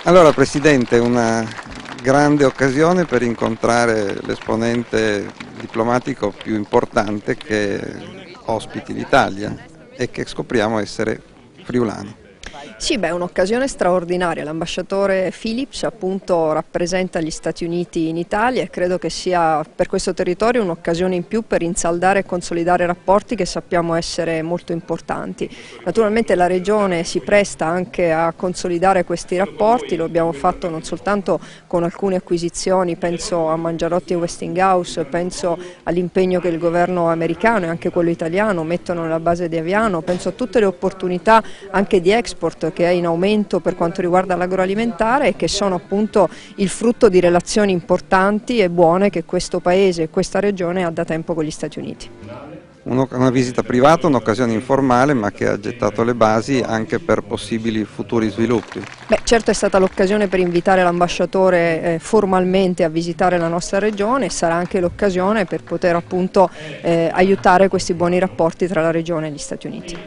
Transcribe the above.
Allora Presidente, una grande occasione per incontrare l'esponente diplomatico più importante che ospiti l'Italia e che scopriamo essere friulano. Sì, beh, è un'occasione straordinaria. L'ambasciatore Phillips appunto rappresenta gli Stati Uniti in Italia e credo che sia per questo territorio un'occasione in più per rinsaldare e consolidare rapporti che sappiamo essere molto importanti. Naturalmente la regione si presta anche a consolidare questi rapporti, lo abbiamo fatto non soltanto con alcune acquisizioni, penso a Mangiarotti e Westinghouse, penso all'impegno che il governo americano e anche quello italiano mettono nella base di Aviano, penso a tutte le opportunità anche di export che è in aumento per quanto riguarda l'agroalimentare e che sono appunto il frutto di relazioni importanti e buone che questo Paese e questa regione ha da tempo con gli Stati Uniti. Una visita privata, un'occasione informale ma che ha gettato le basi anche per possibili futuri sviluppi. Beh, certo è stata l'occasione per invitare l'ambasciatore formalmente a visitare la nostra regione e sarà anche l'occasione per poter appunto aiutare questi buoni rapporti tra la regione e gli Stati Uniti.